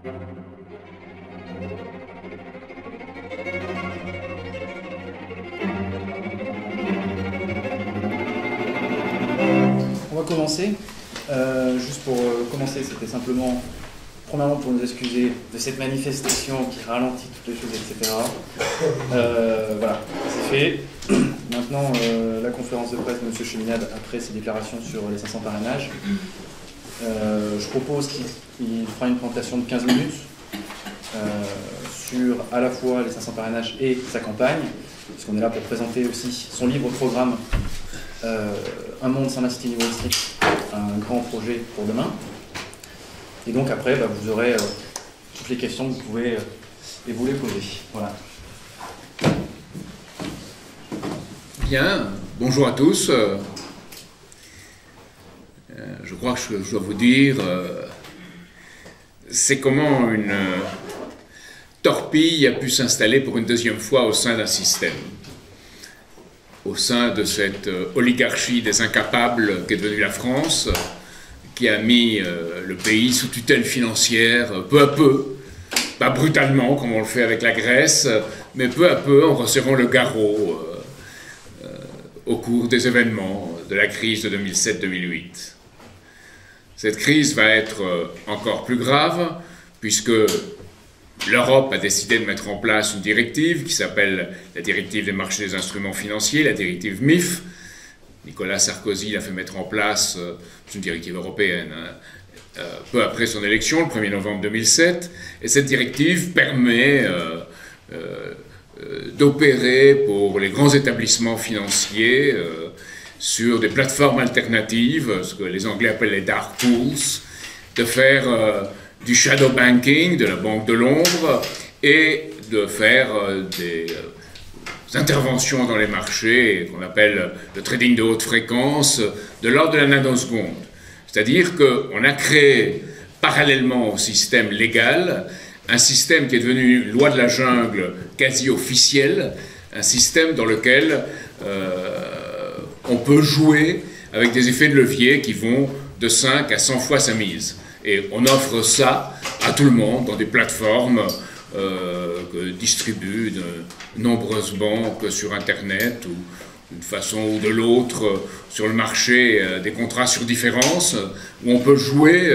On va commencer. Juste pour commencer, c'était simplement, premièrement, pour nous excuser de cette manifestation qui ralentit toutes les choses, etc. Voilà, c'est fait. Maintenant, la conférence de presse de M. Cheminade, après ses déclarations sur les 500 parrainages. Je propose qu'il fera une présentation de 15 minutes sur à la fois les 500 parrainages et sa campagne, puisqu'on est là pour présenter aussi son livre-programme Un monde sans la City Wall Street, un grand projet pour demain. Et donc après, vous aurez toutes les questions que vous pouvez et vous les poser. Voilà. Bien, bonjour à tous. Je crois que je dois vous dire, c'est comment une torpille a pu s'installer pour une deuxième fois au sein d'un système, au sein de cette oligarchie des incapables qu'est devenue la France, qui a mis le pays sous tutelle financière peu à peu, pas brutalement comme on le fait avec la Grèce, mais peu à peu en resserrant le garrot au cours des événements de la crise de 2007-2008. Cette crise va être encore plus grave puisque l'Europe a décidé de mettre en place une directive qui s'appelle la directive des marchés des instruments financiers, la directive MIF. Nicolas Sarkozy l'a fait mettre en place, c'est une directive européenne, peu après son élection, le 1er novembre 2007. Et cette directive permet d'opérer pour les grands établissements financiers sur des plateformes alternatives, ce que les Anglais appellent les dark pools, de faire du shadow banking, de la banque de l'ombre, et de faire des interventions dans les marchés qu'on appelle le trading de haute fréquence, de l'ordre de la nanoseconde. C'est-à-dire qu'on a créé, parallèlement au système légal, un système qui est devenu une loi de la jungle quasi officielle, un système dans lequel on peut jouer avec des effets de levier qui vont de 5 à 100 fois sa mise. Et on offre ça à tout le monde dans des plateformes que distribuent de nombreuses banques sur Internet ou d'une façon ou de l'autre sur le marché des contrats sur différence, où on peut jouer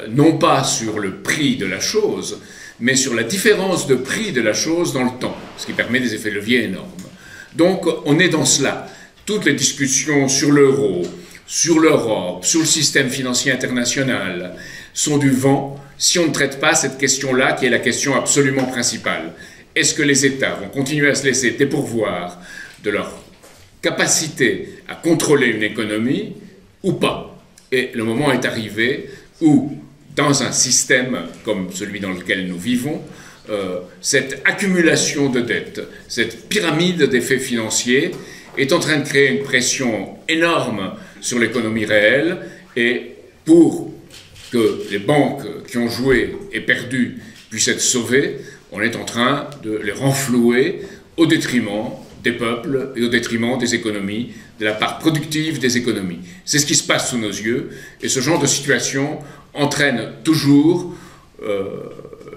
non pas sur le prix de la chose, mais sur la différence de prix de la chose dans le temps, ce qui permet des effets de levier énormes. Donc on est dans cela. Toutes les discussions sur l'euro, sur l'Europe, sur le système financier international sont du vent si on ne traite pas cette question-là qui est la question absolument principale. Est-ce que les États vont continuer à se laisser dépourvoir de leur capacité à contrôler une économie ou pas? Et le moment est arrivé où, dans un système comme celui dans lequel nous vivons, cette accumulation de dettes, cette pyramide d'effets financiers est en train de créer une pression énorme sur l'économie réelle, et pour que les banques qui ont joué et perdu puissent être sauvées, on est en train de les renflouer au détriment des peuples et au détriment des économies, de la part productive des économies. C'est ce qui se passe sous nos yeux, et ce genre de situation entraîne toujours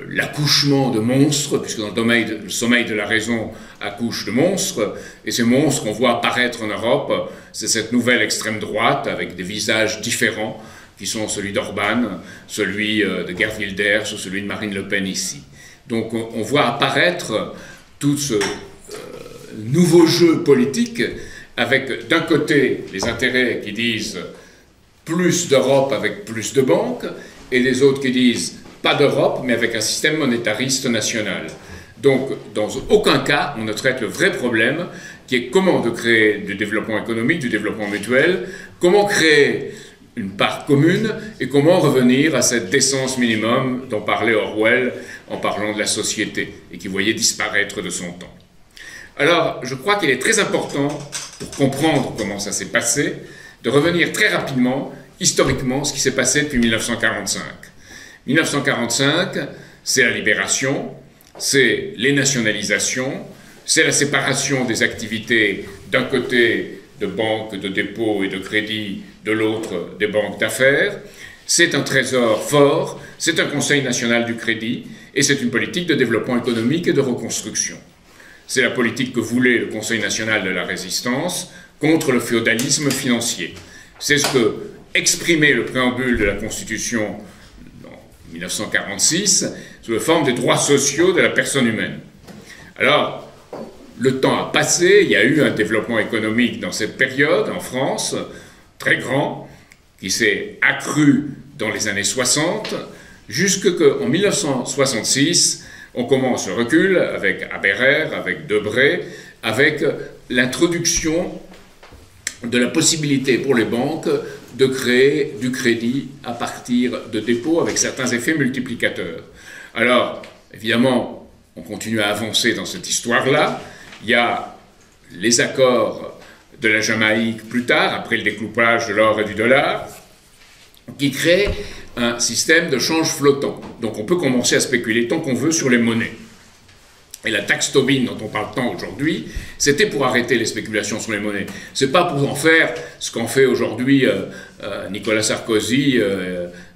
l'accouchement de monstres, puisque dans le sommeil de la raison accouche de monstres, et ces monstres qu'on voit apparaître en Europe, c'est cette nouvelle extrême droite avec des visages différents, qui sont celui d'Orban, celui de Geert Wilders ou celui de Marine Le Pen ici. Donc on voit apparaître tout ce nouveau jeu politique avec d'un côté les intérêts qui disent plus d'Europe avec plus de banques, et les autres qui disent pas d'Europe, mais avec un système monétariste national. Donc, dans aucun cas, on ne traite le vrai problème, qui est comment de créer du développement économique, du développement mutuel, comment créer une part commune, et comment revenir à cette décence minimum dont parlait Orwell en parlant de la société, et qui voyait disparaître de son temps. Alors, je crois qu'il est très important, pour comprendre comment ça s'est passé, de revenir très rapidement, historiquement, ce qui s'est passé depuis 1945. 1945, c'est la libération, c'est les nationalisations, c'est la séparation des activités d'un côté de banques de dépôt et de crédit, de l'autre des banques d'affaires. C'est un trésor fort c'est un Conseil national du crédit et c'est une politique de développement économique et de reconstruction. C'est la politique que voulait le Conseil national de la résistance contre le féodalisme financier. C'est ce que exprimait le préambule de la Constitution en 1946 sous la forme des droits sociaux de la personne humaine. Alors, le temps a passé, il y a eu un développement économique dans cette période en France, très grand, qui s'est accru dans les années 60, jusque qu'en 1966, on commence le recul avec Aberer, avec Debré, avec l'introduction de la possibilité pour les banques de créer du crédit à partir de dépôts avec certains effets multiplicateurs. Alors, évidemment, on continue à avancer dans cette histoire-là. Il y a les accords de la Jamaïque plus tard, après le découpage de l'or et du dollar, qui créent un système de change flottant. Donc on peut commencer à spéculer tant qu'on veut sur les monnaies. Et la taxe Tobin dont on parle tant aujourd'hui, c'était pour arrêter les spéculations sur les monnaies. C'est pas pour en faire ce qu'en fait aujourd'hui Nicolas Sarkozy,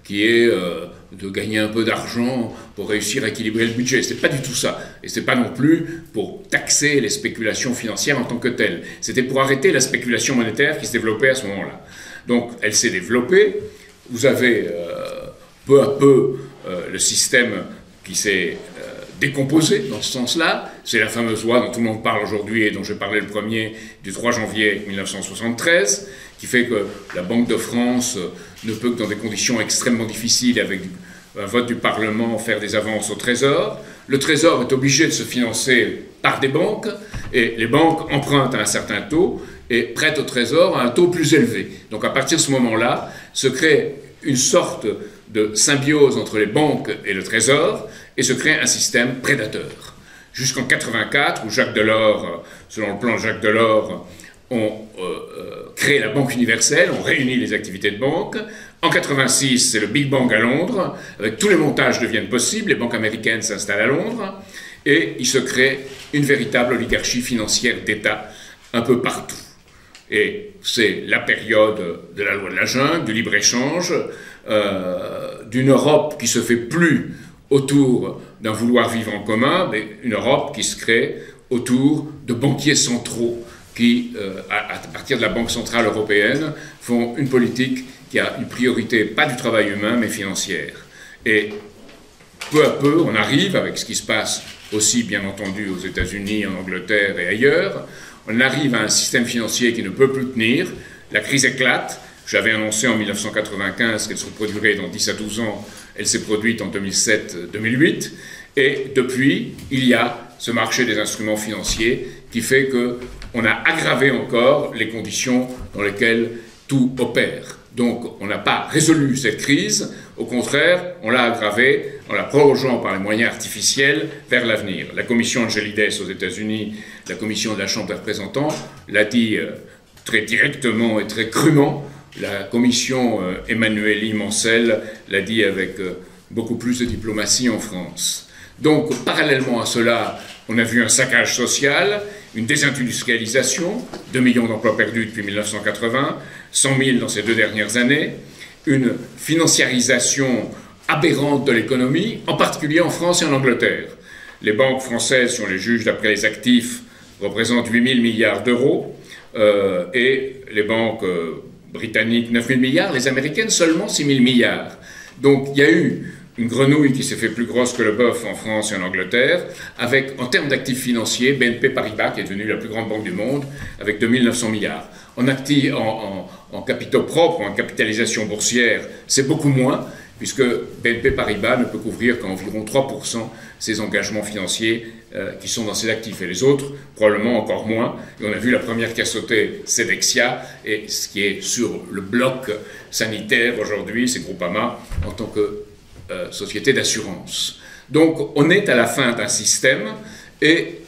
qui est de gagner un peu d'argent pour réussir à équilibrer le budget. C'est pas du tout ça. Et c'est pas non plus pour taxer les spéculations financières en tant que telles. C'était pour arrêter la spéculation monétaire qui se développait à ce moment-là. Donc elle s'est développée. Vous avez peu à peu le système qui s'est décomposé dans ce sens-là. C'est la fameuse loi dont tout le monde parle aujourd'hui et dont j'ai parlé le premier du 3 janvier 1973, qui fait que la Banque de France ne peut que dans des conditions extrêmement difficiles, avec un vote du Parlement, faire des avances au Trésor. Le Trésor est obligé de se financer par des banques, et les banques empruntent à un certain taux et prêtent au Trésor à un taux plus élevé. Donc à partir de ce moment-là, se crée une sorte de symbiose entre les banques et le Trésor, et se crée un système prédateur. Jusqu'en 1984, où Jacques Delors, selon le plan de Jacques Delors, on crée la Banque universelle, on réunit les activités de banque. En 1986, c'est le Big Bang à Londres, avec tous les montages deviennent possibles, les banques américaines s'installent à Londres, et il se crée une véritable oligarchie financière d'État un peu partout. Et c'est la période de la loi de la jungle, du libre-échange, d'une Europe qui se fait plus autour d'un vouloir vivre en commun, mais une Europe qui se crée autour de banquiers centraux qui, à partir de la Banque centrale européenne, font une politique qui a une priorité, pas du travail humain, mais financière. Et peu à peu, on arrive, avec ce qui se passe aussi, bien entendu, aux États-Unis, en Angleterre et ailleurs, on arrive à un système financier qui ne peut plus tenir, la crise éclate. J'avais annoncé en 1995 qu'elle se produirait dans 10 à 12 ans, elle s'est produite en 2007-2008, et depuis, il y a ce marché des instruments financiers qui fait qu'on a aggravé encore les conditions dans lesquelles tout opère. Donc on n'a pas résolu cette crise, au contraire, on l'a aggravée en la prolongeant par les moyens artificiels vers l'avenir. La commission Angelides aux États-Unis, la commission de la Chambre des représentants, l'a dit très directement et très crûment. La commission Emmanueli Mancel l'a dit avec beaucoup plus de diplomatie en France. Donc, parallèlement à cela, on a vu un saccage social, une désindustrialisation, 2 millions d'emplois perdus depuis 1980, 100 000 dans ces 2 dernières années, une financiarisation aberrante de l'économie, en particulier en France et en Angleterre. Les banques françaises, si on les juge d'après les actifs, représentent 8 000 milliards d'euros, et les banques britanniques 9 000 milliards, les américaines seulement 6 000 milliards. Donc il y a eu une grenouille qui s'est fait plus grosse que le bœuf en France et en Angleterre, avec, en termes d'actifs financiers, BNP Paribas, qui est devenue la plus grande banque du monde, avec 2 900 milliards. En capitaux propres, en capitalisation boursière, c'est beaucoup moins, puisque BNP Paribas ne peut couvrir qu'environ 3% ses engagements financiers qui sont dans ses actifs, et les autres, probablement encore moins. Et on a vu la première qui a sauté, Sodexia, et ce qui est sur le bloc sanitaire aujourd'hui, c'est Groupama, en tant que société d'assurance. Donc on est à la fin d'un système, et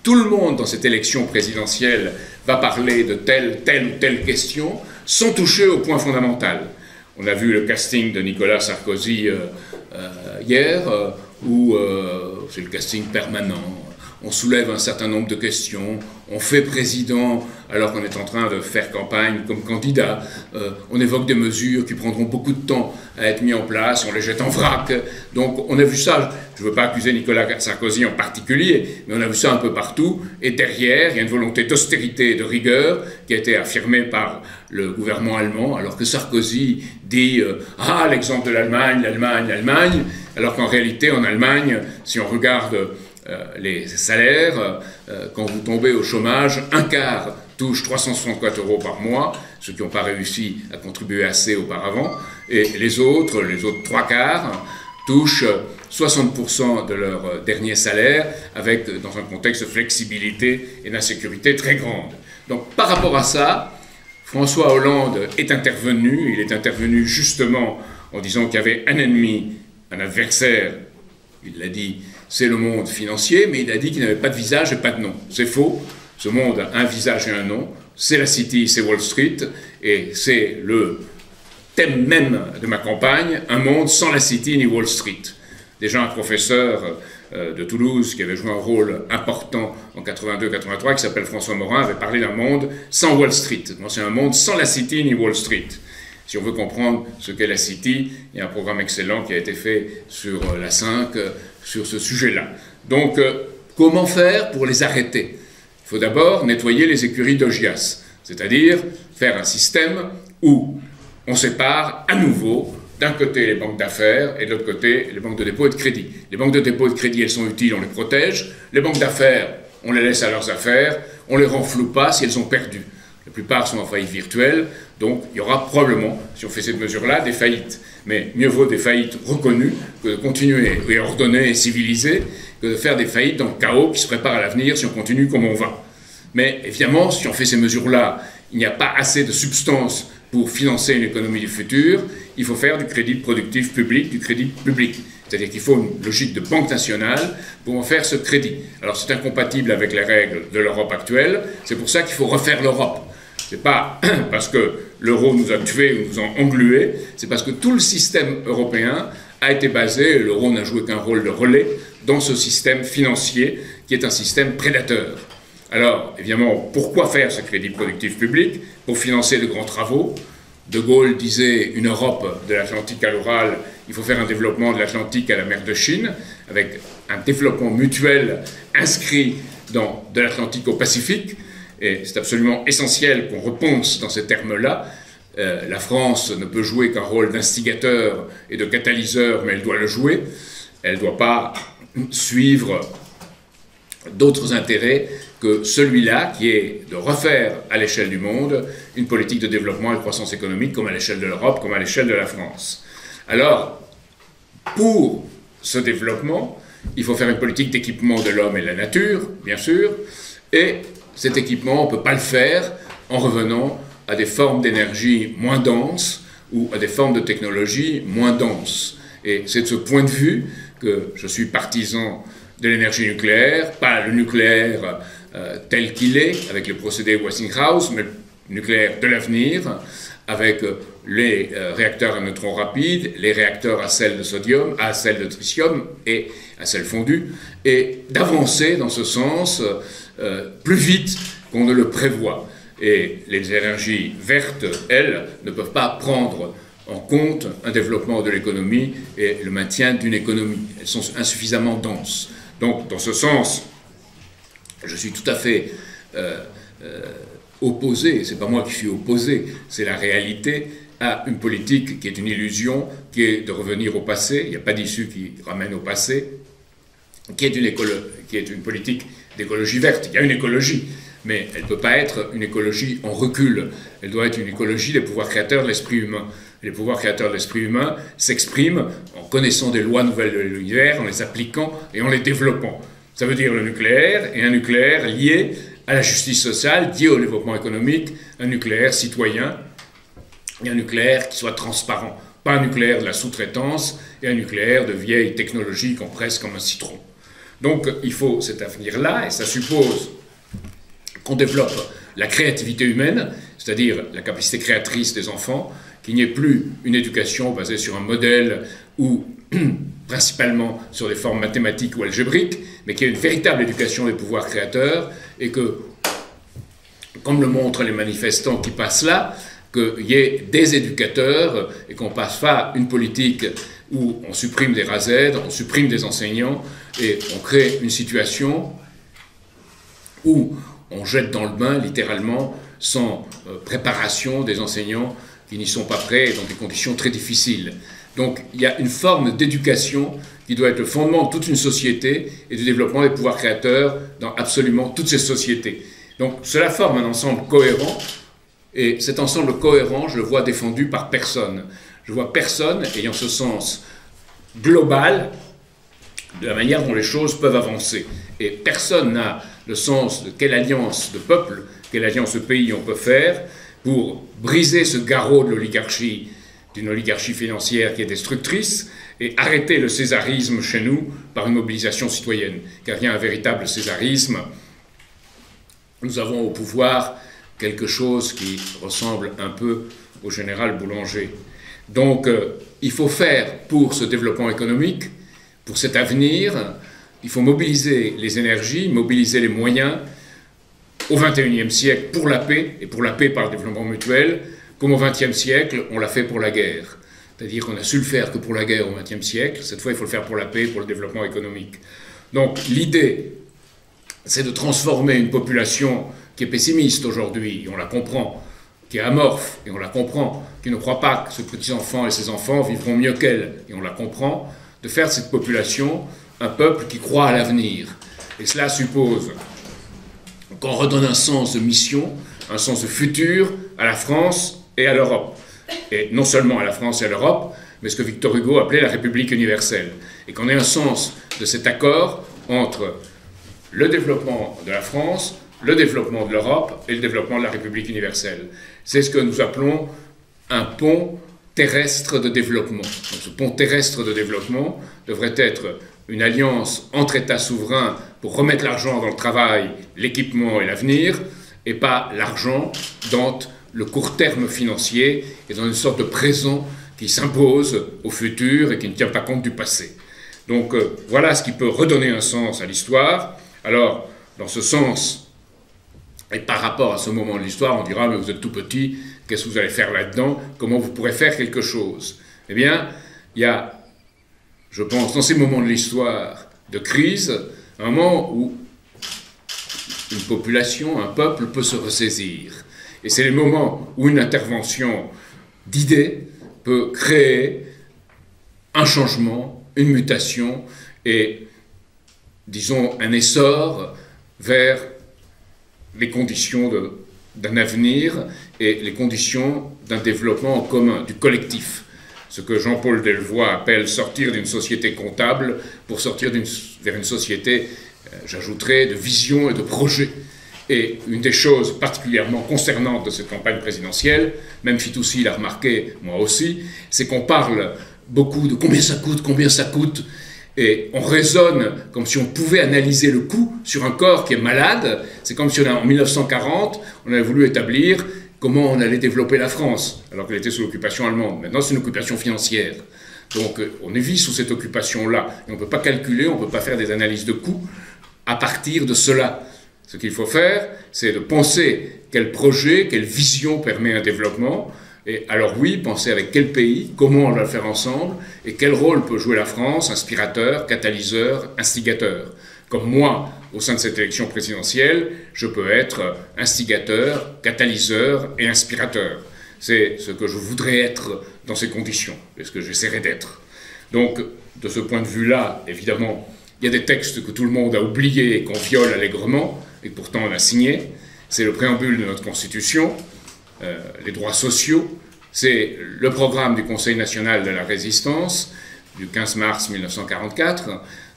tout le monde dans cette élection présidentielle va parler de telle ou telle question, sans toucher au point fondamental. On a vu le casting de Nicolas Sarkozy hier, où c'est le casting permanent. on soulève un certain nombre de questions, on fait président alors qu'on est en train de faire campagne comme candidat, on évoque des mesures qui prendront beaucoup de temps à être mises en place, on les jette en vrac. Donc on a vu ça, je ne veux pas accuser Nicolas Sarkozy en particulier, mais on a vu ça un peu partout, et derrière, il y a une volonté d'austérité et de rigueur qui a été affirmée par le gouvernement allemand, alors que Sarkozy dit « Ah, l'exemple de l'Allemagne, l'Allemagne, l'Allemagne », alors qu'en réalité, en Allemagne, si on regarde les salaires, quand vous tombez au chômage, un quart touche 364 € par mois, ceux qui n'ont pas réussi à contribuer assez auparavant, et les autres trois quarts, touchent 60% de leur dernier salaire, avec, dans un contexte de flexibilité et d'insécurité très grande. Donc, par rapport à ça, François Hollande est intervenu, il est intervenu justement en disant qu'il y avait un ennemi, un adversaire, il l'a dit, c'est le monde financier, mais il a dit qu'il n'avait pas de visage et pas de nom. C'est faux, ce monde a un visage et un nom, c'est la City, c'est Wall Street, et c'est le thème même de ma campagne, un monde sans la City ni Wall Street. Déjà un professeur de Toulouse qui avait joué un rôle important en 82-83, qui s'appelle François Morin, avait parlé d'un monde sans Wall Street. C'est un monde sans la City ni Wall Street. Si on veut comprendre ce qu'est la City, il y a un programme excellent qui a été fait sur la 5, sur ce sujet-là. Donc, comment faire pour les arrêter? Il faut d'abord nettoyer les écuries d'Augias, c'est-à-dire faire un système où on sépare à nouveau d'un côté les banques d'affaires et de l'autre côté les banques de dépôt et de crédit. Les banques de dépôt et de crédit, elles sont utiles, on les protège. Les banques d'affaires, on les laisse à leurs affaires, on les renfloue pas si elles ont perdu. La plupart sont en faillite virtuelle, donc il y aura probablement, si on fait cette mesure-là, des faillites. Mais mieux vaut des faillites reconnues que de continuer et ordonnées et civilisées, que de faire des faillites dans le chaos qui se prépare à l'avenir si on continue comme on va. Mais évidemment, si on fait ces mesures-là, il n'y a pas assez de substance pour financer une économie du futur, il faut faire du crédit productif public, du crédit public. C'est-à-dire qu'il faut une logique de banque nationale pour en faire ce crédit. Alors c'est incompatible avec les règles de l'Europe actuelle, c'est pour ça qu'il faut refaire l'Europe. C'est pas parce que l'euro nous a tués ou nous a englués, c'est parce que tout le système européen a été basé, l'euro n'a joué qu'un rôle de relais, dans ce système financier qui est un système prédateur. Alors, évidemment, pourquoi faire ce crédit productif public? Pour financer de grands travaux. De Gaulle disait une Europe de l'Atlantique à l'Oural, il faut faire un développement de l'Atlantique à la mer de Chine, avec un développement mutuel inscrit de l'Atlantique au Pacifique. Et c'est absolument essentiel qu'on repense dans ces termes-là. La France ne peut jouer qu'un rôle d'instigateur et de catalyseur, mais elle doit le jouer. Elle ne doit pas suivre d'autres intérêts que celui-là, qui est de refaire à l'échelle du monde une politique de développement et de croissance économique, comme à l'échelle de l'Europe, comme à l'échelle de la France. Alors, pour ce développement, il faut faire une politique d'équipement de l'homme et de la nature, bien sûr, et cet équipement, on ne peut pas le faire en revenant à des formes d'énergie moins denses ou à des formes de technologie moins denses. Et c'est de ce point de vue que je suis partisan de l'énergie nucléaire, pas le nucléaire tel qu'il est, avec le procédé Westinghouse, mais le nucléaire de l'avenir, avec les réacteurs à neutrons rapides, les réacteurs à sel de sodium, à sel de tritium et à sel fondu, et d'avancer dans ce sens plus vite qu'on ne le prévoit. Et les énergies vertes, elles, ne peuvent pas prendre en compte un développement de l'économie et le maintien d'une économie. Elles sont insuffisamment denses. Donc, dans ce sens, je suis tout à fait opposé, c'est pas moi qui suis opposé, c'est la réalité, à une politique qui est une illusion, qui est de revenir au passé, il n'y a pas d'issue qui ramène au passé, qui est une politique d'écologie verte. Il y a une écologie, mais elle ne peut pas être une écologie en recul, elle doit être une écologie des pouvoirs créateurs de l'esprit humain. Les pouvoirs créateurs de l'esprit humain s'expriment en connaissant des lois nouvelles de l'univers, en les appliquant et en les développant. Ça veut dire le nucléaire, et un nucléaire lié à la justice sociale, lié au développement économique, un nucléaire citoyen, et un nucléaire qui soit transparent. Pas un nucléaire de la sous-traitance, et un nucléaire de vieille technologie qu'on presse comme un citron. Donc il faut cet avenir-là, et ça suppose qu'on développe la créativité humaine, c'est-à-dire la capacité créatrice des enfants, qu'il n'y ait plus une éducation basée sur un modèle où principalement sur des formes mathématiques ou algébriques, mais qu'il y ait une véritable éducation des pouvoirs créateurs et que, comme le montrent les manifestants qui passent là, qu'il y ait des éducateurs et qu'on ne passe pas une politique où on supprime des RASED, on supprime des enseignants et on crée une situation où on jette dans le bain, littéralement, sans préparation des enseignants qui n'y sont pas prêts et dans des conditions très difficiles. Donc il y a une forme d'éducation qui doit être le fondement de toute une société et du développement des pouvoirs créateurs dans absolument toutes ces sociétés. Donc cela forme un ensemble cohérent, et cet ensemble cohérent, je le vois défendu par personne. Je vois personne ayant ce sens global de la manière dont les choses peuvent avancer. Et personne n'a le sens de quelle alliance de peuple, quelle alliance de pays on peut faire pour briser ce garrot de l'oligarchie, d'une oligarchie financière qui est destructrice, et arrêter le césarisme chez nous par une mobilisation citoyenne. Car il y a un véritable césarisme. Nous avons au pouvoir quelque chose qui ressemble un peu au général Boulanger. Donc, il faut faire pour ce développement économique, pour cet avenir, il faut mobiliser les énergies, mobiliser les moyens au XXIe siècle pour la paix, et pour la paix par le développement mutuel, comme au XXe siècle, on l'a fait pour la guerre. C'est-à-dire qu'on a su le faire que pour la guerre au XXe siècle, cette fois il faut le faire pour la paix, pour le développement économique. Donc l'idée, c'est de transformer une population qui est pessimiste aujourd'hui, et on la comprend, qui est amorphe, et on la comprend, qui ne croit pas que ses petits-enfants et ses enfants vivront mieux qu'elle, et on la comprend, de faire de cette population un peuple qui croit à l'avenir. Et cela suppose qu'on redonne un sens de mission, un sens de futur à la France et à l'Europe. Et non seulement à la France et à l'Europe, mais ce que Victor Hugo appelait la République universelle. Et qu'on ait un sens de cet accord entre le développement de la France, le développement de l'Europe et le développement de la République universelle. C'est ce que nous appelons un pont terrestre de développement. Donc ce pont terrestre de développement devrait être une alliance entre États souverains pour remettre l'argent dans le travail, l'équipement et l'avenir, et pas l'argent dans le court terme financier et dans une sorte de présent qui s'impose au futur et qui ne tient pas compte du passé. Donc voilà ce qui peut redonner un sens à l'histoire. Alors, dans ce sens, et par rapport à ce moment de l'histoire, on dira, mais vous êtes tout petit, qu'est-ce que vous allez faire là-dedans? Comment vous pourrez faire quelque chose? Eh bien, il y a, je pense, dans ces moments de l'histoire de crise, un moment où une population, un peuple peut se ressaisir. Et c'est les moments où une intervention d'idées peut créer un changement, une mutation et, disons, un essor vers les conditions d'un avenir et les conditions d'un développement en commun, du collectif. Ce que Jean-Paul Delevoye appelle sortir d'une société comptable pour sortir vers une société, j'ajouterais, de vision et de projet. Et une des choses particulièrement concernantes de cette campagne présidentielle, même Fitoussi l'a remarqué, moi aussi, c'est qu'on parle beaucoup de combien ça coûte, et on raisonne comme si on pouvait analyser le coût sur un corps qui est malade. C'est comme si en 1940, on avait voulu établir comment on allait développer la France, alors qu'elle était sous l'occupation allemande. Maintenant, c'est une occupation financière. Donc, on vit sous cette occupation-là. Et on ne peut pas calculer, on ne peut pas faire des analyses de coûts à partir de cela. Ce qu'il faut faire, c'est de penser quel projet, quelle vision permet un développement. Et alors oui, penser avec quel pays, comment on va le faire ensemble, et quel rôle peut jouer la France, inspirateur, catalyseur, instigateur. Comme moi, au sein de cette élection présidentielle, je peux être instigateur, catalyseur et inspirateur. C'est ce que je voudrais être dans ces conditions, et ce que j'essaierai d'être. Donc, de ce point de vue-là, évidemment, il y a des textes que tout le monde a oubliés et qu'on viole allègrement, et pourtant on a signé. C'est le préambule de notre Constitution, les droits sociaux, c'est le programme du Conseil national de la résistance du 15 mars 1944,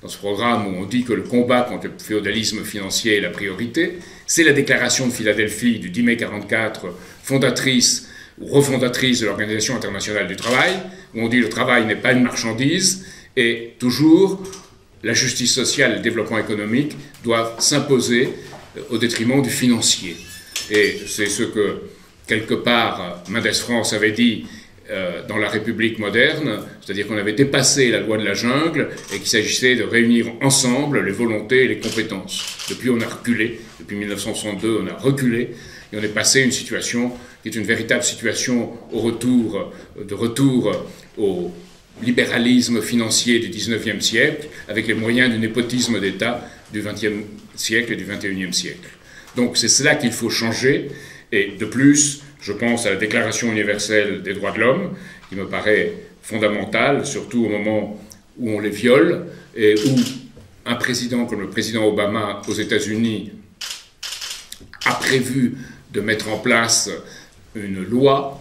dans ce programme où on dit que le combat contre le féodalisme financier est la priorité. C'est la déclaration de Philadelphie du 10 mai 1944, fondatrice ou refondatrice de l'Organisation internationale du travail, où on dit que le travail n'est pas une marchandise, et toujours la justice sociale et le développement économique doivent s'imposer au détriment du financier. Et c'est ce que, quelque part, Mendès France avait dit dans la République moderne, c'est-à-dire qu'on avait dépassé la loi de la jungle et qu'il s'agissait de réunir ensemble les volontés et les compétences. Depuis, on a reculé. Depuis 1962, on a reculé et on est passé à une situation qui est une véritable situation de retour au libéralisme financier du 19e siècle avec les moyens du népotisme d'État du 20e siècle et du 21e siècle. Donc c'est cela qu'il faut changer. Et de plus, je pense à la Déclaration universelle des droits de l'homme, qui me paraît fondamentale, surtout au moment où on les viole, et où un président comme le président Obama aux États-Unis a prévu de mettre en place une loi,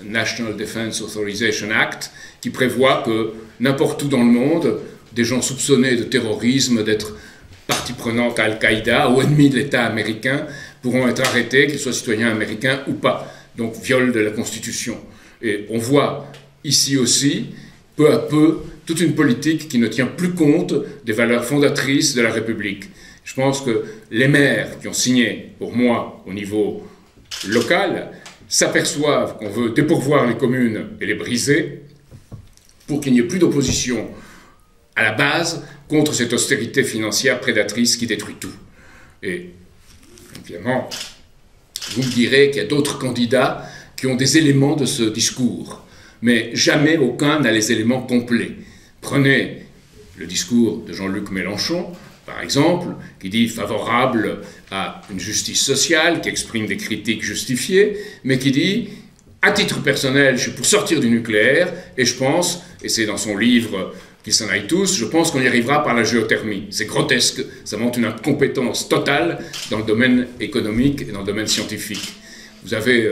National Defense Authorization Act, qui prévoit que n'importe où dans le monde, des gens soupçonnés de terrorisme, d'être partie prenante à Al-Qaïda ou ennemis de l'État américain, pourront être arrêtés, qu'ils soient citoyens américains ou pas. Donc, viol de la Constitution. Et on voit ici aussi, peu à peu, toute une politique qui ne tient plus compte des valeurs fondatrices de la République. Je pense que les maires qui ont signé, pour moi, au niveau local, s'aperçoivent qu'on veut dépourvoir les communes et les briser pour qu'il n'y ait plus d'opposition à la base contre cette austérité financière prédatrice qui détruit tout. Et évidemment, vous me direz qu'il y a d'autres candidats qui ont des éléments de ce discours, mais jamais aucun n'a les éléments complets. Prenez le discours de Jean-Luc Mélenchon, par exemple, qui dit favorable à une justice sociale, qui exprime des critiques justifiées, mais qui dit, à titre personnel, je suis pour sortir du nucléaire, et je pense, et c'est dans son livre qu'ils s'en aillent tous, je pense qu'on y arrivera par la géothermie. C'est grotesque, ça montre une incompétence totale dans le domaine économique et dans le domaine scientifique. Vous avez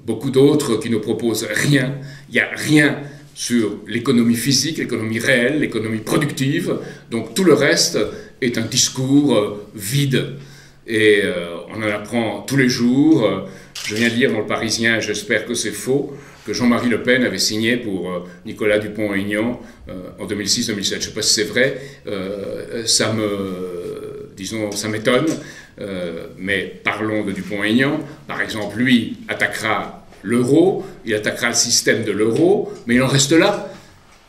beaucoup d'autres qui ne proposent rien, il n'y a rien sur l'économie physique, l'économie réelle, l'économie productive, donc tout le reste est un discours vide. Et on en apprend tous les jours. Je viens de lire dans le Parisien, j'espère que c'est faux, que Jean-Marie Le Pen avait signé pour Nicolas Dupont-Aignan en 2006-2007. Je ne sais pas si c'est vrai, ça m'étonne, mais parlons de Dupont-Aignan. Par exemple, lui attaquera l'euro, il attaquera le système de l'euro, mais il en reste là.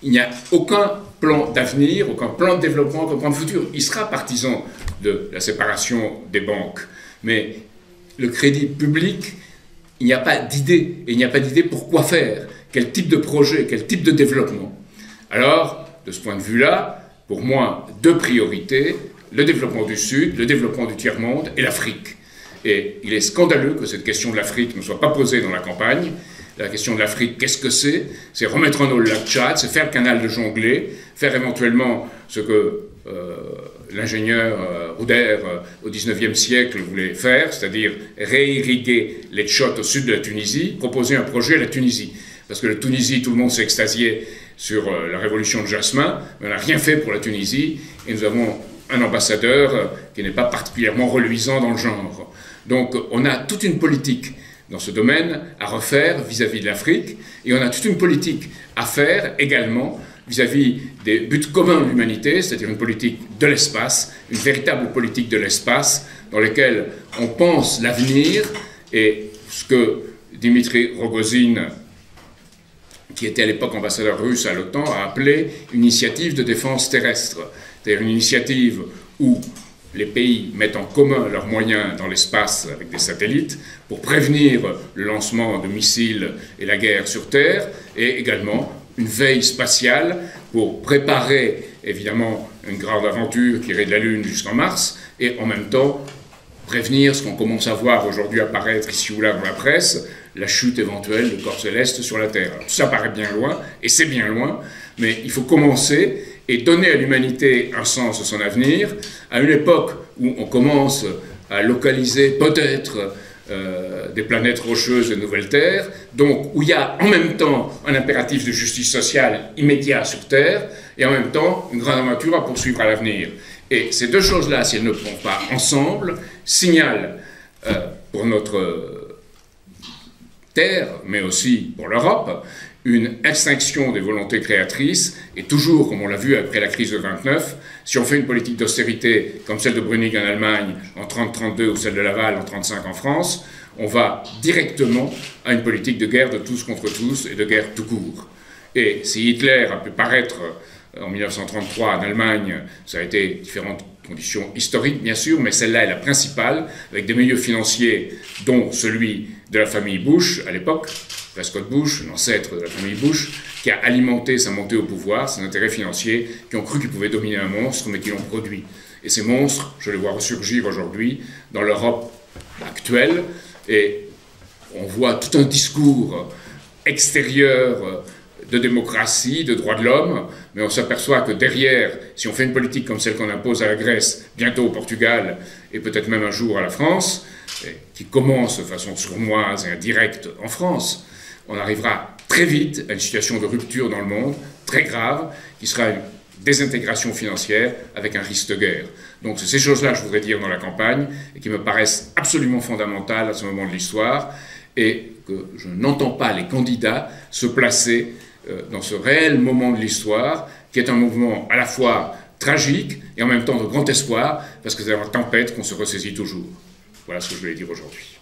Il n'y a aucun plan d'avenir, aucun plan de développement, aucun plan de futur. Il sera partisan de la séparation des banques, mais le crédit public, il n'y a pas d'idée, et il n'y a pas d'idée pour quoi faire, quel type de projet, quel type de développement. Alors, de ce point de vue-là, pour moi, deux priorités, le développement du Sud, le développement du tiers-monde et l'Afrique. Et il est scandaleux que cette question de l'Afrique ne soit pas posée dans la campagne. La question de l'Afrique, qu'est-ce que c'est? C'est remettre en eau le lac Tchad, c'est faire le canal de Jonglée, faire éventuellement ce que l'ingénieur Rouder au XIXe siècle voulait faire, c'est-à-dire réirriguer les Tchots au sud de la Tunisie, proposer un projet à la Tunisie. Parce que la Tunisie, tout le monde s'est extasié sur la révolution de Jasmin, mais on n'a rien fait pour la Tunisie, et nous avons un ambassadeur qui n'est pas particulièrement reluisant dans le genre. Donc on a toute une politique dans ce domaine à refaire vis-à-vis de l'Afrique, et on a toute une politique à faire également vis-à-vis des buts communs de l'humanité, c'est-à-dire une politique de l'espace, une véritable politique de l'espace, dans laquelle on pense l'avenir, et ce que Dimitri Rogozin, qui était à l'époque ambassadeur russe à l'OTAN, a appelé une initiative de défense terrestre, c'est-à-dire une initiative où les pays mettent en commun leurs moyens dans l'espace avec des satellites pour prévenir le lancement de missiles et la guerre sur Terre, et également une veille spatiale pour préparer évidemment une grande aventure qui irait de la Lune jusqu'en Mars, et en même temps prévenir ce qu'on commence à voir aujourd'hui apparaître ici ou là dans la presse, la chute éventuelle de corps célestes sur la Terre. Alors, tout ça paraît bien loin, et c'est bien loin, mais il faut commencer et donner à l'humanité un sens de son avenir, à une époque où on commence à localiser peut-être des planètes rocheuses de nouvelles terres, donc où il y a en même temps un impératif de justice sociale immédiat sur Terre, et en même temps une grande aventure à poursuivre à l'avenir. Et ces deux choses-là, si elles ne vont pas ensemble, signalent pour notre Terre, mais aussi pour l'Europe, une extinction des volontés créatrices, et toujours, comme on l'a vu après la crise de 29, si on fait une politique d'austérité comme celle de Brüning en Allemagne en 30-32 ou celle de Laval en 35 en France, On va directement à une politique de guerre de tous contre tous et de guerre tout court. Et si Hitler a pu paraître en 1933 en Allemagne, ça a été différentes conditions historiques bien sûr, mais celle-là est la principale, avec des milieux financiers dont celui de la famille Bush à l'époque, Prescott Bush, l'ancêtre de la famille Bush, qui a alimenté sa montée au pouvoir, ses intérêts financiers, qui ont cru qu'ils pouvaient dominer un monstre, mais qui l'ont produit. Et ces monstres, je les vois ressurgir aujourd'hui dans l'Europe actuelle, et on voit tout un discours extérieur de démocratie, de droits de l'homme, mais on s'aperçoit que derrière, si on fait une politique comme celle qu'on impose à la Grèce, bientôt au Portugal, et peut-être même un jour à la France, qui commence de façon sournoise et indirecte en France, on arrivera très vite à une situation de rupture dans le monde, très grave, qui sera une désintégration financière avec un risque de guerre. Donc c'est ces choses-là que je voudrais dire dans la campagne, et qui me paraissent absolument fondamentales à ce moment de l'histoire, et que je n'entends pas les candidats se placer dans ce réel moment de l'histoire, qui est un mouvement à la fois tragique et en même temps de grand espoir, parce que c'est dans la tempête qu'on se ressaisit toujours. Voilà ce que je voulais dire aujourd'hui.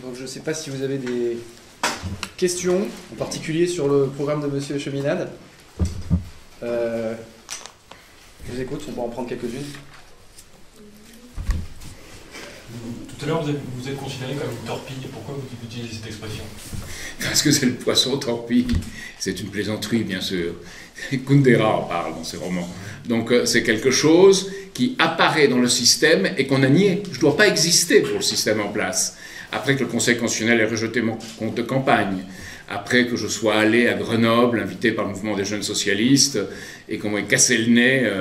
Donc je ne sais pas si vous avez des questions, en particulier sur le programme de Monsieur Cheminade. Je vous écoute, on peut en prendre quelques-unes. Tout à l'heure, vous êtes considéré comme une torpille. Pourquoi vous utilisez cette expression? Parce que c'est le poisson torpille. C'est une plaisanterie, bien sûr. Kundera en parle dans ses romans. Donc c'est quelque chose qui apparaît dans le système et qu'on a nié. Je ne dois pas exister pour le système en place. Après que le Conseil constitutionnel ait rejeté mon compte de campagne, après que je sois allé à Grenoble, invité par le mouvement des jeunes socialistes, et qu'on m'ait cassé le nez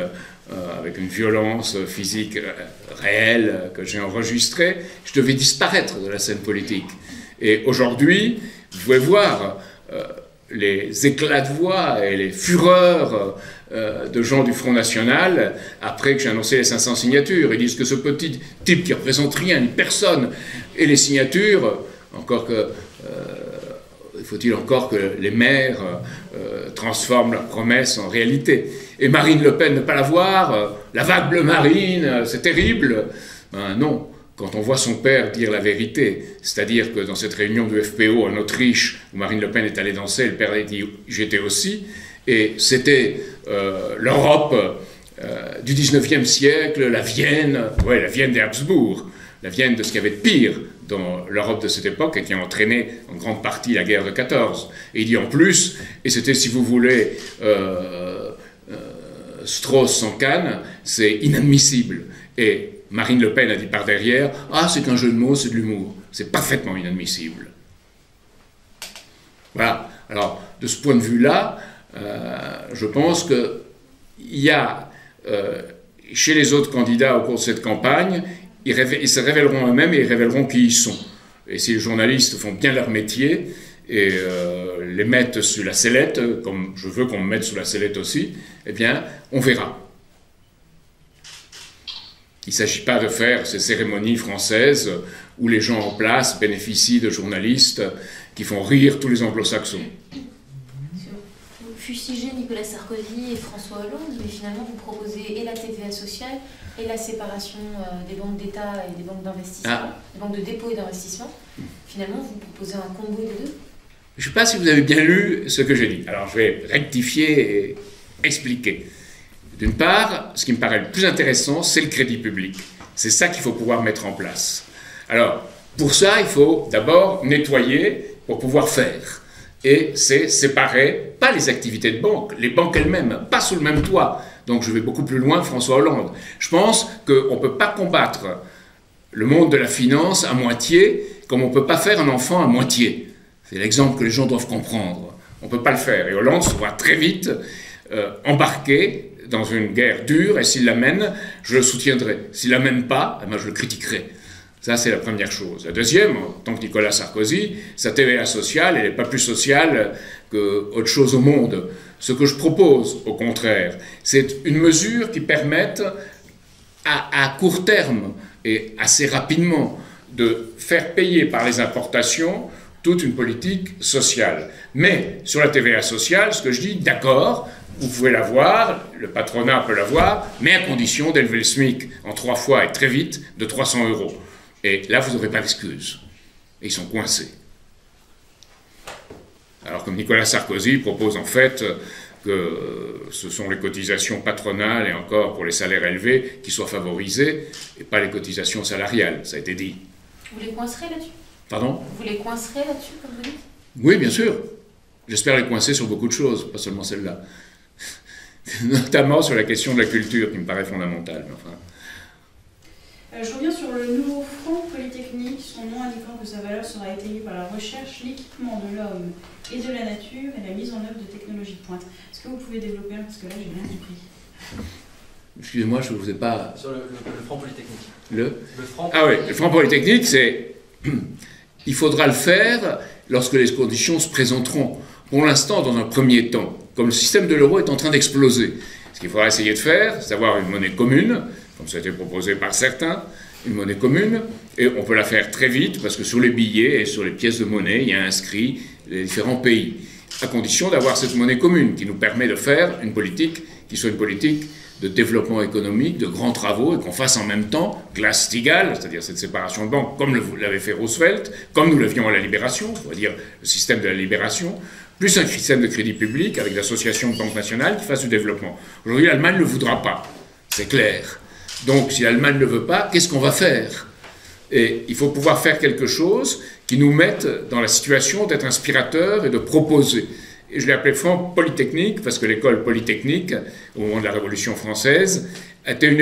avec une violence physique réelle que j'ai enregistrée, je devais disparaître de la scène politique. Et aujourd'hui, vous pouvez voir les éclats de voix et les fureurs de gens du Front National après que j'ai annoncé les 500 signatures. Ils disent que ce petit type qui représente rien, ni personne, et les signatures, encore que... faut-il encore que les maires transforment leurs promesses en réalité. Et Marine Le Pen ne pas la voir, la vague bleue marine, c'est terrible. Ben non, quand on voit son père dire la vérité, c'est-à-dire que dans cette réunion du FPO en Autriche, où Marine Le Pen est allée danser, le père a dit « j'étais aussi », et c'était l'Europe du 19e siècle, la Vienne des Habsbourg, la Vienne de ce qu'il y avait de pire dans l'Europe de cette époque et qui a entraîné en grande partie la guerre de 14. Et il dit en plus, et c'était si vous voulez Strauss sans Cannes, c'est inadmissible. Et Marine Le Pen a dit par derrière, ah c'est qu'un jeu de mots, c'est de l'humour. C'est parfaitement inadmissible. Voilà. Alors de ce point de vue-là, je pense qu'il y a chez les autres candidats au cours de cette campagne, ils se révéleront eux-mêmes et ils révéleront qui ils sont. Et si les journalistes font bien leur métier et les mettent sous la sellette, comme je veux qu'on me mette sous la sellette aussi, eh bien, on verra. Il ne s'agit pas de faire ces cérémonies françaises où les gens en place bénéficient de journalistes qui font rire tous les anglo-saxons. Vous fustigez Nicolas Sarkozy et François Hollande, mais finalement vous proposez et la TVA sociale et la séparation des banques d'État et des banques d'investissement, des banques de dépôt et d'investissement. Finalement, vous proposez un combo des deux. Je ne sais pas si vous avez bien lu ce que j'ai dit. Alors je vais rectifier et expliquer. D'une part, ce qui me paraît le plus intéressant, c'est le crédit public. C'est ça qu'il faut pouvoir mettre en place. Alors, pour ça, il faut d'abord nettoyer pour pouvoir faire. Et c'est séparer, pas les activités de banque, les banques elles-mêmes, pas sous le même toit. Donc je vais beaucoup plus loin que François Hollande. Je pense qu'on ne peut pas combattre le monde de la finance à moitié, comme on ne peut pas faire un enfant à moitié. C'est l'exemple que les gens doivent comprendre. On ne peut pas le faire. Et Hollande se voit très vite embarqué dans une guerre dure, et s'il l'amène, je le soutiendrai. S'il ne l'amène pas, eh bien, je le critiquerai. Ça, c'est la première chose. La deuxième, en tant que Nicolas Sarkozy, sa TVA sociale, elle n'est pas plus sociale qu'autre chose au monde. Ce que je propose, au contraire, c'est une mesure qui permette, à court terme et assez rapidement, de faire payer par les importations toute une politique sociale. Mais sur la TVA sociale, ce que je dis, d'accord, vous pouvez l'avoir, le patronat peut l'avoir, mais à condition d'élever le SMIC en 3 fois et très vite de 300 €. Et là, vous n'aurez pas d'excuse. Et ils sont coincés. Alors comme Nicolas Sarkozy propose en fait que ce sont les cotisations patronales et encore pour les salaires élevés qui soient favorisées et pas les cotisations salariales, ça a été dit. Vous les coincerez là-dessus? Pardon? Vous les coincerez là-dessus, comme vous dites? Oui, bien sûr. J'espère les coincer sur beaucoup de choses, pas seulement celle-là. Notamment sur la question de la culture qui me paraît fondamentale. Enfin. Je reviens sur le nouveau front polytechnique, son nom indiquant que sa valeur sera étayée par la recherche, l'équipement de l'homme et de la nature et la mise en œuvre de technologies de pointe. Est-ce que vous pouvez développer un, parce que là j'ai rien compris. Excusez-moi, je ne vous ai pas... Sur le front polytechnique. Le front... Ah oui, le front polytechnique, c'est... Il faudra le faire lorsque les conditions se présenteront. Pour l'instant, dans un premier temps, comme le système de l'euro est en train d'exploser, ce qu'il faudra essayer de faire, c'est d'avoir une monnaie commune, comme ça a été proposé par certains, une monnaie commune, et on peut la faire très vite, parce que sur les billets et sur les pièces de monnaie, il y a inscrit les différents pays, à condition d'avoir cette monnaie commune, qui nous permet de faire une politique qui soit une politique de développement économique, de grands travaux, et qu'on fasse en même temps Glass-Steagall, c'est-à-dire cette séparation de banques, comme l'avait fait Roosevelt, comme nous l'avions à la Libération, c'est-à-dire le système de la Libération, plus un système de crédit public avec l'association de banques nationales qui fasse du développement. Aujourd'hui, l'Allemagne ne le voudra pas, c'est clair. Donc, si l'Allemagne ne le veut pas, qu'est-ce qu'on va faire? Et il faut pouvoir faire quelque chose qui nous mette dans la situation d'être inspirateur et de proposer. Et je l'ai appelé Front Polytechnique, parce que l'école polytechnique, au moment de la Révolution française, était une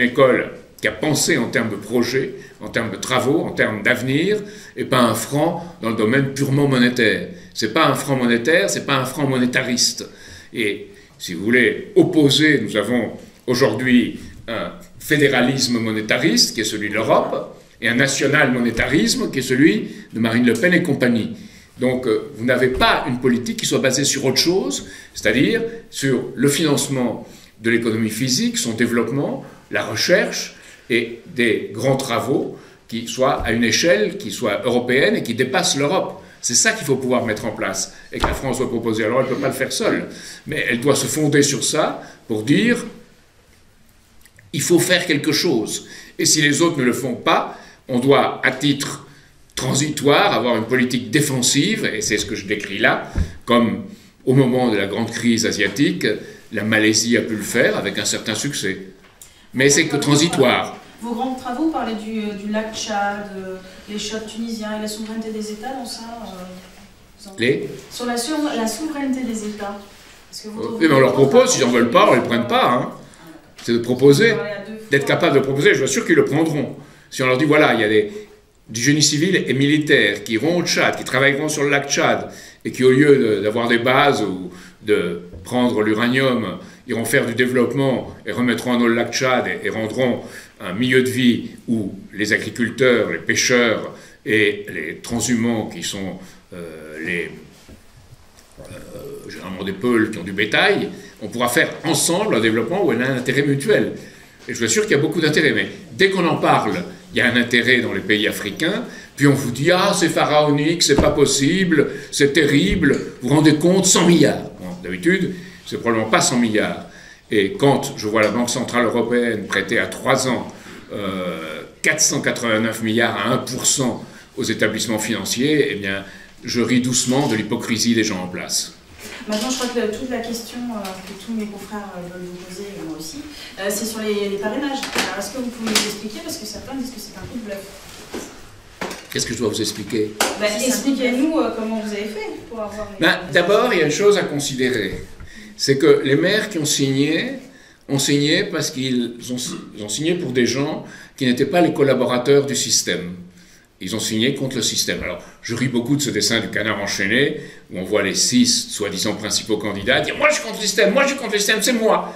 école qui a pensé en termes de projets, en termes de travaux, en termes d'avenir, et pas un franc dans le domaine purement monétaire. C'est pas un franc monétaire, c'est pas un franc monétariste. Et si vous voulez opposer, nous avons aujourd'hui un fédéralisme monétariste, qui est celui de l'Europe, et un national monétarisme, qui est celui de Marine Le Pen et compagnie. Donc, vous n'avez pas une politique qui soit basée sur autre chose, c'est-à-dire sur le financement de l'économie physique, son développement, la recherche et des grands travaux qui soient à une échelle qui soit européenne et qui dépasse l'Europe. C'est ça qu'il faut pouvoir mettre en place et que la France doit proposer. Alors, elle ne peut pas le faire seule, mais elle doit se fonder sur ça pour dire il faut faire quelque chose. Et si les autres ne le font pas, on doit, à titre transitoire, avoir une politique défensive, et c'est ce que je décris là, comme au moment de la grande crise asiatique, la Malaisie a pu le faire avec un certain succès. Mais c'est que transitoire. Vos grands travaux parlaient du lac Tchad, les chocs tunisiens et la souveraineté des États dans ça Sur la souveraineté des États. Mais on leur propose, s'ils n'en veulent pas, on ne les prenne pas. Hein. C'est de proposer, d'être capable de proposer. Je suis sûr qu'ils le prendront. Si on leur dit, voilà, il y a du génie civil et militaire qui iront au Tchad, qui travailleront sur le lac Tchad, et qui, au lieu d'avoir des bases ou de prendre l'uranium, iront faire du développement et remettront dans le lac Tchad et rendront un milieu de vie où les agriculteurs, les pêcheurs et les transhumants, qui sont généralement des peuls qui ont du bétail, on pourra faire ensemble un développement où il y a un intérêt mutuel. Et je suis sûr qu'il y a beaucoup d'intérêt, mais dès qu'on en parle, il y a un intérêt dans les pays africains, puis on vous dit « Ah, c'est pharaonique, c'est pas possible, c'est terrible, vous vous rendez compte, 100 milliards. Bon, » D'habitude, c'est probablement pas 100 milliards. Et quand je vois la Banque Centrale Européenne prêter à 3 ans 489 milliards à 1% aux établissements financiers, eh bien, je ris doucement de l'hypocrisie des gens en place. Maintenant, je crois que toute la question que tous mes confrères veulent vous poser, et moi aussi, c'est sur les parrainages. Alors, est-ce que vous pouvez nous expliquer, parce que certains disent que c'est un coup de bluff. Qu'est-ce que je dois vous expliquer? Expliquez-nous comment vous avez fait pour avoir... D'abord, il y a une chose à considérer. C'est que les maires qui ont signé parce qu'ils ont signé pour des gens qui n'étaient pas les collaborateurs du système. Ils ont signé contre le système. Alors, je ris beaucoup de ce dessin du canard enchaîné, où on voit les 6 soi-disant principaux candidats dire « Moi, je suis contre le système, moi, je suis contre le système, c'est moi !»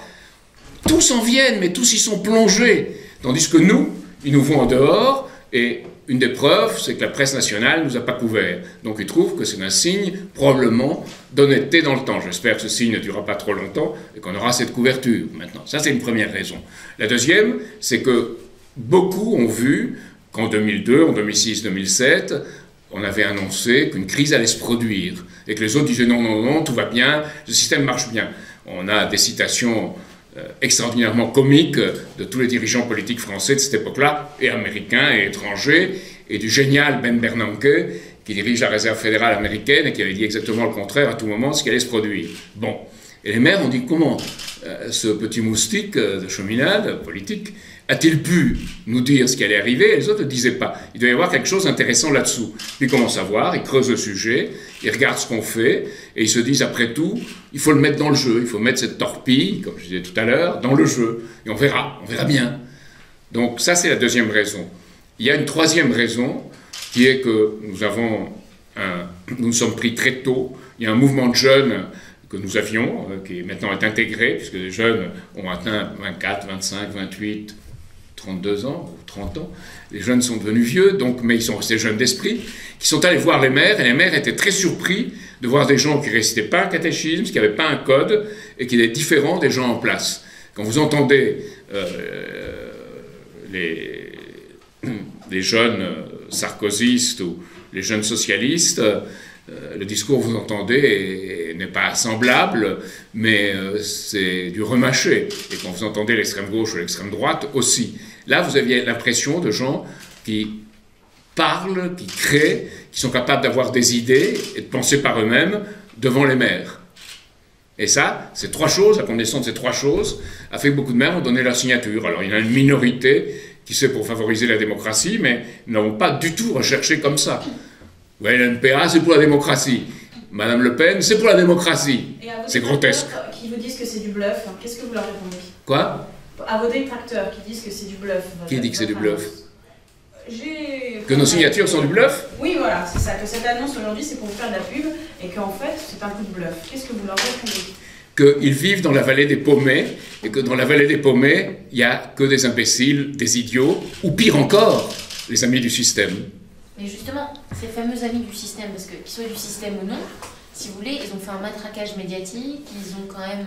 Tous en viennent, mais tous y sont plongés. Tandis que nous, ils nous voient en dehors, et une des preuves, c'est que la presse nationale ne nous a pas couverts. Donc, ils trouvent que c'est un signe, probablement, d'honnêteté dans le temps. J'espère que ce signe ne durera pas trop longtemps, et qu'on aura cette couverture maintenant. Ça, c'est une première raison. La deuxième, c'est que beaucoup ont vu qu'en 2002, en 2006, 2007, on avait annoncé qu'une crise allait se produire, et que les autres disaient non, non, non, tout va bien, le système marche bien. On a des citations extraordinairement comiques de tous les dirigeants politiques français de cette époque-là, et américains et étrangers, et du génial Ben Bernanke, qui dirige la Réserve fédérale américaine et qui avait dit exactement le contraire à tout moment de ce qui allait se produire. Bon. Et les maires ont dit comment ce petit moustique de cheminade politique a-t-il pu nous dire ce qui allait arriver? Et les autres ne disaient pas. Il doit y avoir quelque chose d'intéressant là-dessous. Puis ils commencent à voir, ils creusent le sujet, ils regardent ce qu'on fait, et ils se disent, après tout, il faut le mettre dans le jeu, il faut mettre cette torpille, comme je disais tout à l'heure, dans le jeu. Et on verra bien. Donc ça, c'est la deuxième raison. Il y a une troisième raison, qui est que nous nous sommes pris très tôt. Il y a un mouvement de jeunes que nous avions, qui maintenant est intégré, puisque les jeunes ont atteint 24, 25, 28, 32 ans, ou 30 ans. Les jeunes sont devenus vieux, donc, mais ils sont restés jeunes d'esprit, qui sont allés voir les maires, et les maires étaient très surpris de voir des gens qui ne récitaient pas un catéchisme, qui n'avaient pas un code, et qui étaient différents des gens en place. Quand vous entendez les jeunes sarkozystes ou les jeunes socialistes, le discours que vous entendez n'est pas semblable, mais c'est du remâché. Et quand vous entendez l'extrême gauche ou l'extrême droite aussi. Là, vous aviez l'impression de gens qui parlent, qui créent, qui sont capables d'avoir des idées et de penser par eux-mêmes devant les maires. Et ça, ces trois choses, la combinaison de ces trois choses, a fait que beaucoup de maires ont donné leur signature. Alors, il y en a une minorité qui c'est pour favoriser la démocratie, mais nous n'avons pas du tout recherché comme ça. Oui, l'NPA, c'est pour la démocratie. Madame Le Pen, c'est pour la démocratie. C'est grotesque. Qui vous disent que c'est du bluff, qu'est-ce que vous leur répondez? Quoi? À vos détracteurs qui disent que c'est du bluff. Qui dit que c'est du bluff? Que nos signatures sont du bluff? Oui, voilà, c'est ça. Que cette annonce aujourd'hui, c'est pour vous faire de la pub et qu'en fait, c'est un coup de bluff. Qu'est-ce que vous leur répondez? Qu'ils vivent dans la vallée des paumés, et que dans la vallée des paumés, il n'y a que des imbéciles, des idiots, ou pire encore, les amis du système. Mais justement, ces fameux amis du système, parce que qu'ils soient du système ou non, si vous voulez, ils ont fait un matraquage médiatique, ils ont quand même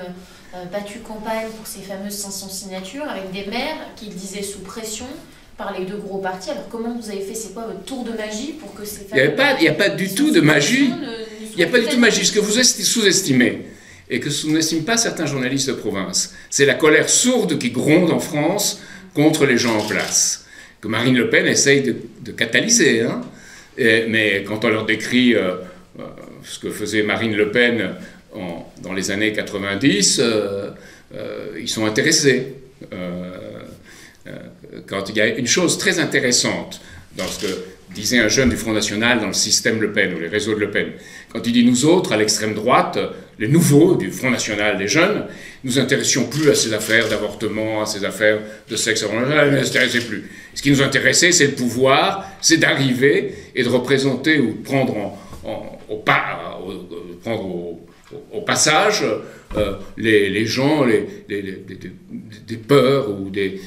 battu campagne pour ces fameuses 500 signatures, avec des maires qui le disaient sous pression par les deux gros partis. Alors comment vous avez fait, c'est quoi votre tour de magie pour que ces fameux... Il n'y a pas du tout de magie. Il n'y a pas du tout de magie. Ce que vous sous-estimez, et que sous-estiment pas certains journalistes de province, c'est la colère sourde qui gronde en France contre les gens en place, que Marine Le Pen essaye de catalyser. Hein. Mais quand on leur décrit ce que faisait Marine Le Pen dans les années 90, ils sont intéressés. Quand il y a une chose très intéressante dans ce que disait un jeune du Front National dans le système Le Pen, ou les réseaux de Le Pen, quand il dit « nous autres, à l'extrême droite, les nouveaux du Front National, les jeunes, nous intéressions plus à ces affaires d'avortement, à ces affaires de sexe, ne nous intéressait plus. Ce qui nous intéressait, c'est le pouvoir, c'est d'arriver et de représenter ou de prendre au passage les gens, des peurs ou des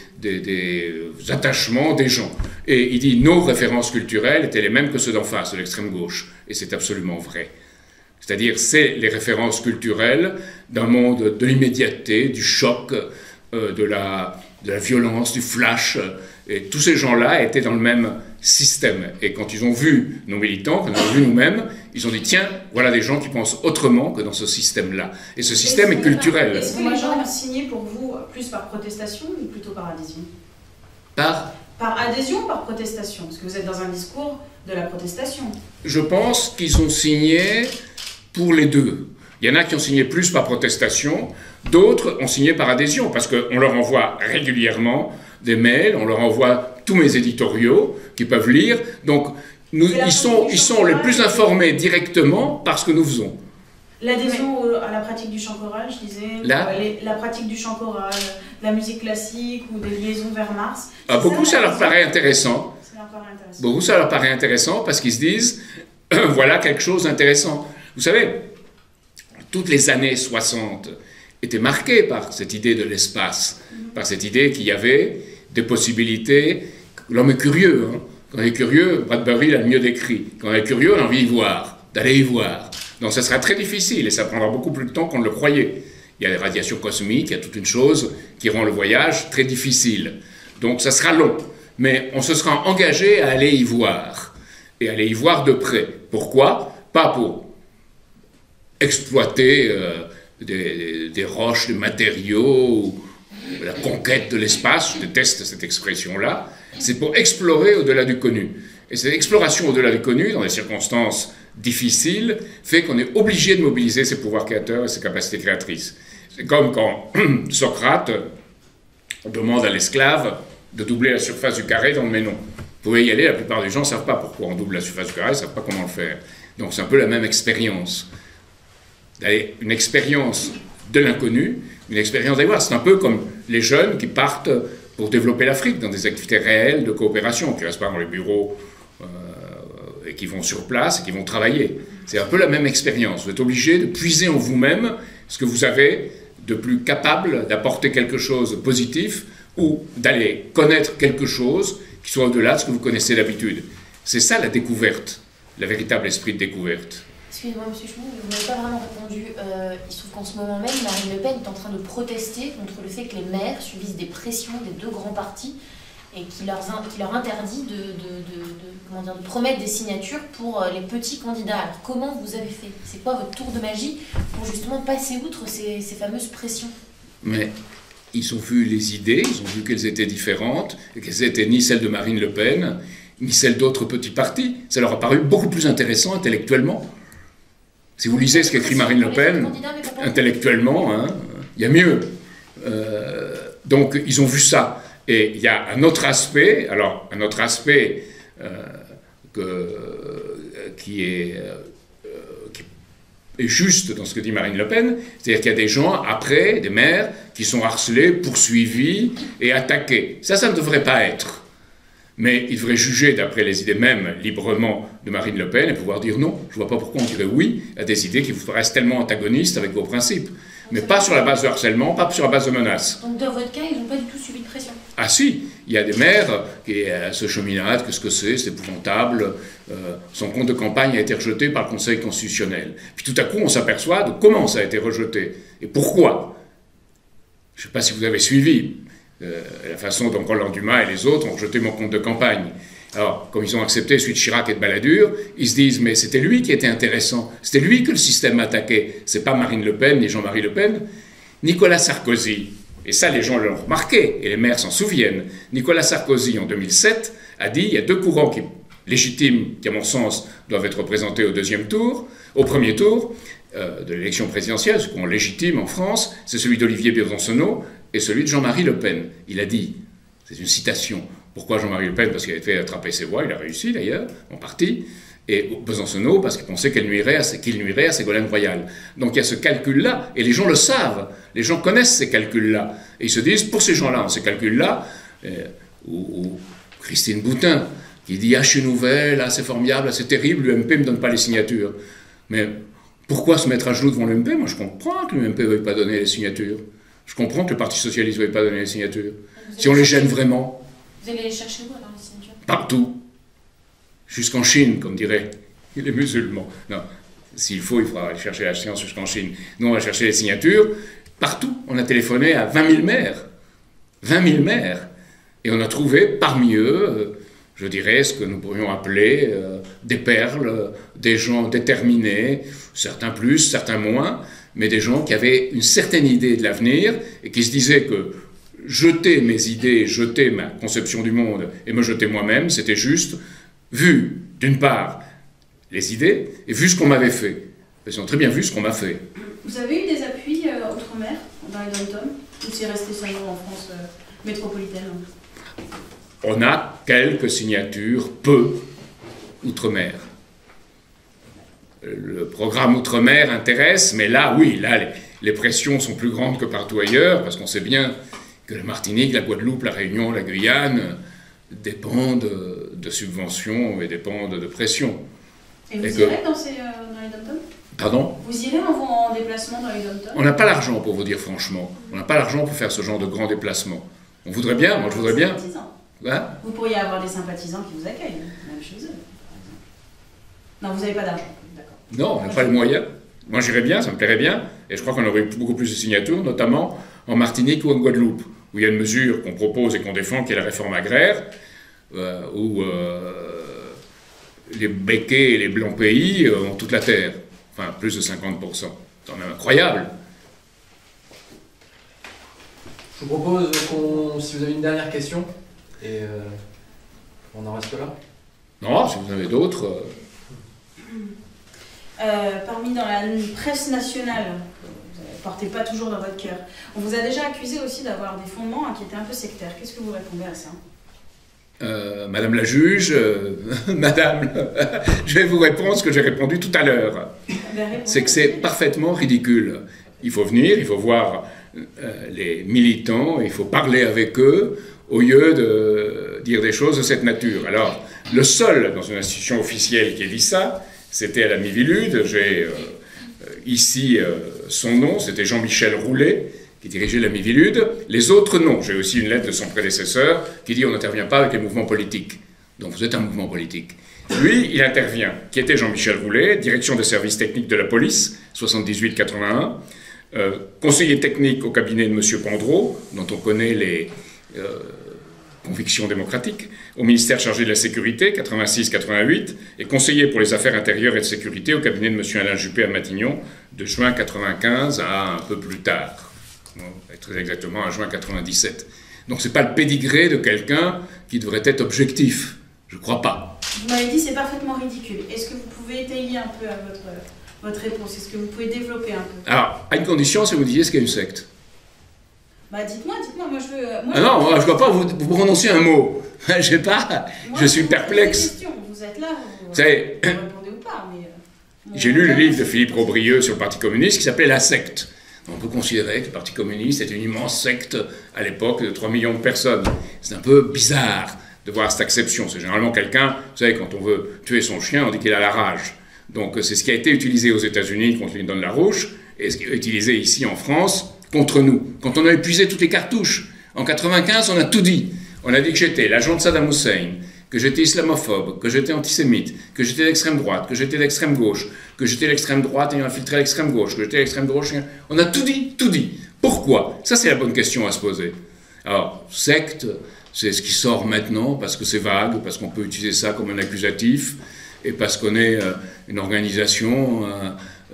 attachements des gens. Et il dit nos références culturelles étaient les mêmes que ceux d'en face, de l'extrême gauche. Et c'est absolument vrai. C'est-à-dire, c'est les références culturelles d'un monde de l'immédiateté, du choc, de la violence, du flash. Et tous ces gens-là étaient dans le même système. Et quand ils ont vu nos militants, quand ils ont vu nous-mêmes, ils ont dit, tiens, voilà des gens qui pensent autrement que dans ce système-là. Et ce système est culturel. Est-ce que les gens ont signé pour vous plus par protestation ou plutôt par adhésion? Par adhésion ou par protestation? Parce que vous êtes dans un discours de la protestation. Je pense qu'ils ont signé pour les deux. Il y en a qui ont signé plus par protestation, d'autres ont signé par adhésion, parce qu'on leur envoie régulièrement des mails, on leur envoie tous mes éditoriaux qu'ils peuvent lire. Donc, ils sont les plus informés directement par ce que nous faisons. L'adhésion à la pratique du chant choral, je disais, la pratique du chant choral, la musique classique ou des liaisons vers Mars. Beaucoup, ça leur paraît intéressant. Beaucoup, ça leur paraît intéressant parce qu'ils se disent, voilà quelque chose d'intéressant. Vous savez, toutes les années 60 étaient marquées par cette idée de l'espace, par cette idée qu'il y avait des possibilités. L'homme est curieux. Hein. Quand on est curieux, Bradbury l'a mieux décrit. Quand on est curieux, on a envie d'y voir, d'aller y voir. Donc ça sera très difficile et ça prendra beaucoup plus de temps qu'on ne le croyait. Il y a les radiations cosmiques, il y a toute une chose qui rend le voyage très difficile. Donc ça sera long. Mais on se sera engagé à aller y voir. et aller y voir de près. Pourquoi? Pas pour exploiter des roches, des matériaux, la conquête de l'espace, je déteste cette expression-là, c'est pour explorer au-delà du connu. Et cette exploration au-delà du connu, dans des circonstances difficiles, fait qu'on est obligé de mobiliser ses pouvoirs créateurs et ses capacités créatrices. C'est comme quand Socrate demande à l'esclave de doubler la surface du carré dans le Ménon. Vous pouvez y aller, la plupart des gens ne savent pas pourquoi on double la surface du carré, ils ne savent pas comment le faire. Donc c'est un peu la même expérience. Une expérience de l'inconnu, une expérience d'aller voir. C'est un peu comme les jeunes qui partent pour développer l'Afrique dans des activités réelles de coopération, qui ne restent pas dans les bureaux et qui vont sur place et qui vont travailler. C'est un peu la même expérience. Vous êtes obligé de puiser en vous-même ce que vous avez de plus capable d'apporter quelque chose de positif ou d'aller connaître quelque chose qui soit au-delà de ce que vous connaissez d'habitude. C'est ça la découverte, le véritable esprit de découverte. Excusez-moi, M. Schmoul, vous n'avez pas vraiment répondu. Il se trouve qu'en ce moment même, Marine Le Pen est en train de protester contre le fait que les maires subissent des pressions des deux grands partis et qui leur interdit de promettre des signatures pour les petits candidats. Alors comment vous avez fait? C'est quoi votre tour de magie pour justement passer outre ces fameuses pressions? Mais ils ont vu les idées, ils ont vu qu'elles étaient différentes, et qu'elles n'étaient ni celles de Marine Le Pen, ni celles d'autres petits partis. Ça leur a paru beaucoup plus intéressant intellectuellement. Si vous lisez ce qu'écrit Marine Le Pen, intellectuellement, hein, il y a mieux. Donc ils ont vu ça. Et il y a un autre aspect, qui est juste dans ce que dit Marine Le Pen, c'est-à-dire qu'il y a des gens, après, des maires, qui sont harcelés, poursuivis et attaqués. Ça ne devrait pas être. Mais ils devraient juger, d'après les idées même, librement de Marine Le Pen, et pouvoir dire non. Je ne vois pas pourquoi on dirait oui à des idées qui vous paraissent tellement antagonistes avec vos principes. Mais pas sur la base de harcèlement, pas sur la base de menaces. Donc dans votre cas, ils n'ont pas du tout subi de pression? Ah si, il y a des maires qui se cheminade, qu'est-ce que c'est épouvantable, son compte de campagne a été rejeté par le Conseil constitutionnel. Puis tout à coup, on s'aperçoit de comment ça a été rejeté, et pourquoi. Je ne sais pas si vous avez suivi la façon dont Roland Dumas et les autres ont rejeté mon compte de campagne. Alors, comme ils ont accepté celui de Chirac et de Balladur, ils se disent, mais c'était lui qui était intéressant, c'était lui que le système attaquait, c'est pas Marine Le Pen ni Jean-Marie Le Pen. Nicolas Sarkozy, et ça les gens l'ont remarqué, et les maires s'en souviennent, Nicolas Sarkozy en 2007 a dit, il y a deux courants légitimes qui à mon sens doivent être représentés au premier tour de l'élection présidentielle, ce courant légitime en France, c'est celui d'Olivier Besancenot et celui de Jean-Marie Le Pen. Il a dit, c'est une citation, pourquoi Jean-Marie Le Pen? Parce qu'il avait fait attraper ses voix, il a réussi d'ailleurs, en partie, et Besancenot parce qu'il pensait qu'il nuirait à Ségolène Royal. Donc il y a ce calcul-là, et les gens le savent, les gens connaissent ces calculs-là, et ils se disent, pour ces gens-là, ces calculs-là, ou Christine Boutin, qui dit « Ah, je suis nouvelle, ah, c'est formidable, ah, c'est terrible, l'UMP ne me donne pas les signatures. » Mais pourquoi se mettre à genoux devant l'UMP? Moi, je comprends que l'UMP ne veuille pas donner les signatures. Je comprends que le Parti Socialiste ne veuille pas donner les signatures. Si on les gêne vraiment. Vous allez les chercher où, alors, les signatures? Partout. Jusqu'en Chine, comme diraient les musulmans. Non, s'il faut, il faudra aller chercher la science jusqu'en Chine. Nous, on va chercher les signatures. Partout. On a téléphoné à 20 000 maires. 20 000 maires. Et on a trouvé parmi eux, je dirais, ce que nous pourrions appeler des perles, des gens déterminés, certains plus, certains moins, mais des gens qui avaient une certaine idée de l'avenir et qui se disaient que jeter mes idées, jeter ma conception du monde et me jeter moi-même, c'était juste, vu, d'une part, les idées, et vu ce qu'on m'avait fait. Ils ont très bien vu ce qu'on m'a fait. Vous avez eu des appuis outre-mer, dans les dom-toms, ou c'est resté seulement en France métropolitaine? On a quelques signatures, peu, outre-mer. Le programme outre-mer intéresse, mais là, oui, là, les pressions sont plus grandes que partout ailleurs, parce qu'on sait bien que la Martinique, la Guadeloupe, la Réunion, la Guyane dépendent de subventions et dépendent de pressions. Et vous irez dans les dom-toms? Pardon? Vous irez en déplacement dans les dom-toms? On n'a pas l'argent, pour vous dire franchement. On n'a pas l'argent pour faire ce genre de grands déplacements. On voudrait bien, moi je voudrais bien. Hein? Vous pourriez avoir des sympathisants qui vous accueillent, même chez eux, par exemple. Non, vous n'avez pas d'argent, d'accord. Non, on n'a pas les moyens. Moi j'irais bien, ça me plairait bien, et je crois qu'on aurait eu beaucoup plus de signatures, notamment en Martinique ou en Guadeloupe, où il y a une mesure qu'on propose et qu'on défend, qui est la réforme agraire, où les béquets et les blancs pays ont toute la terre. Enfin, plus de 50%. C'est quand même incroyable. Je vous propose si vous avez une dernière question, et on en reste là. Non, si vous en avez d'autres... Parmi dans la presse nationale, vous ne portez pas toujours dans votre cœur, on vous a déjà accusé aussi d'avoir des fondements qui étaient un peu sectaires. Qu'est-ce que vous répondez à ça? Madame la juge, madame, je vais vous répondre ce que j'ai répondu tout à l'heure. C'est que c'est parfaitement ridicule. Il faut venir, il faut voir les militants, il faut parler avec eux, au lieu de dire des choses de cette nature. Alors, le seul dans une institution officielle qui ait dit ça, c'était à la Miviludes. J'ai ici son nom, c'était Jean-Michel Roulet, qui dirigeait la Miviludes. Les autres, non. J'ai aussi une lettre de son prédécesseur qui dit on n'intervient pas avec les mouvements politiques. Donc vous êtes un mouvement politique. Lui, il intervient, qui était Jean-Michel Roulet, direction des services techniques de la police, 78-81, conseiller technique au cabinet de M. Pandreau, dont on connaît les convictions démocratiques, au ministère chargé de la sécurité, 86-88, et conseiller pour les affaires intérieures et de sécurité au cabinet de M. Alain Juppé à Matignon, de juin 95 à un peu plus tard. Très exactement à juin 97. Donc c'est pas le pédigré de quelqu'un qui devrait être objectif. Je crois pas. Vous m'avez dit c'est parfaitement ridicule. Est-ce que vous pouvez étayer un peu à votre réponse? Est-ce que vous pouvez développer un peu? Alors, à une condition, c'est que vous disiez ce qu'est une secte. Bah dites-moi, moi je veux... non, moi, je ne vois pas vous prononcer un mot. Je sais pas, je suis perplexe. Vous êtes là, vous savez, répondez ou pas, mais... J'ai lu le livre de Philippe Robrieux sur le Parti communiste qui s'appelait La secte. On peut considérer que le Parti communiste était une immense secte à l'époque de 3 millions de personnes. C'est un peu bizarre de voir cette acception. C'est généralement quelqu'un, vous savez, quand on veut tuer son chien, on dit qu'il a la rage. Donc c'est ce qui a été utilisé aux États-Unis contre Lyndon LaRouche et ce qui est utilisé ici en France contre nous. Quand on a épuisé toutes les cartouches, en 95, on a tout dit. On a dit que j'étais l'agent de Saddam Hussein, que j'étais islamophobe, que j'étais antisémite, que j'étais d'extrême droite, que j'étais d'extrême gauche, que j'étais l'extrême droite ayant infiltré l'extrême gauche, que j'étais l'extrême gauche. On a tout dit, tout dit. Pourquoi? Ça, c'est la bonne question à se poser. Alors, secte, c'est ce qui sort maintenant parce que c'est vague, parce qu'on peut utiliser ça comme un accusatif, et parce qu'on est une organisation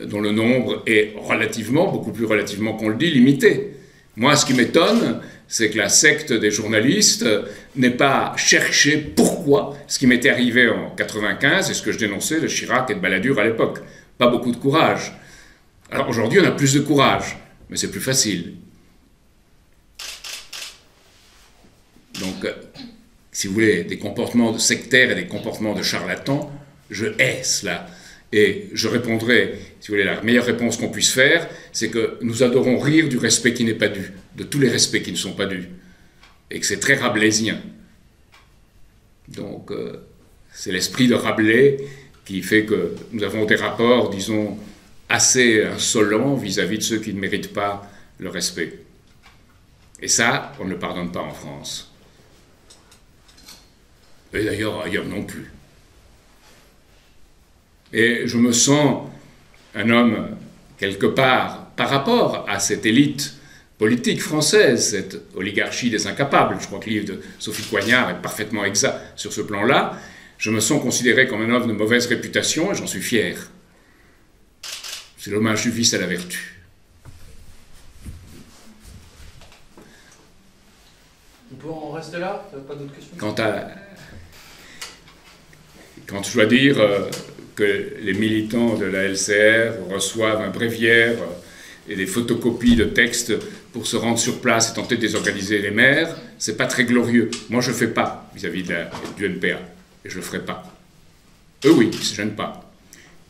dont le nombre est relativement, beaucoup plus relativement qu'on le dit, limité. Moi, ce qui m'étonne, c'est que la secte des journalistes n'ait pas cherché pourquoi ce qui m'était arrivé en 95 et ce que je dénonçais de Chirac et de Balladur à l'époque. Pas beaucoup de courage. Alors aujourd'hui, on a plus de courage, mais c'est plus facile. Donc, si vous voulez, des comportements de sectaires et des comportements de charlatans, je hais cela. Et je répondrai, si vous voulez, la meilleure réponse qu'on puisse faire, c'est que nous adorons rire du respect qui n'est pas dû, de tous les respects qui ne sont pas dus, et que c'est très rabelaisien. Donc, c'est l'esprit de Rabelais qui fait que nous avons des rapports, disons, assez insolents vis-à-vis de ceux qui ne méritent pas le respect. Et ça, on ne le pardonne pas en France. Et d'ailleurs, ailleurs non plus. Et je me sens un homme, quelque part, par rapport à cette élite politique française, cette oligarchie des incapables. Je crois que le livre de Sophie Coignard est parfaitement exact sur ce plan-là. Je me sens considéré comme un homme de mauvaise réputation et j'en suis fier. C'est l'hommage du vice à la vertu. On peut en rester là? Pas d'autres questions? Quand je dois dire que les militants de la LCR reçoivent un bréviaire et des photocopies de textes pour se rendre sur place et tenter de désorganiser les maires, c'est pas très glorieux. Moi, je ne fais pas vis-à-vis du NPA, et je le ferai pas. Eux, oui, ils ne se gênent pas.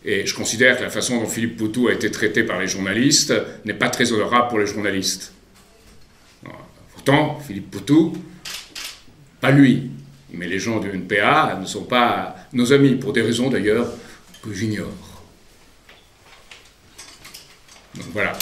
Et je considère que la façon dont Philippe Poutou a été traité par les journalistes n'est pas très honorable pour les journalistes. Pourtant, Philippe Poutou, pas lui, mais les gens du NPA ne sont pas nos amis, pour des raisons d'ailleurs que j'ignore. Donc voilà.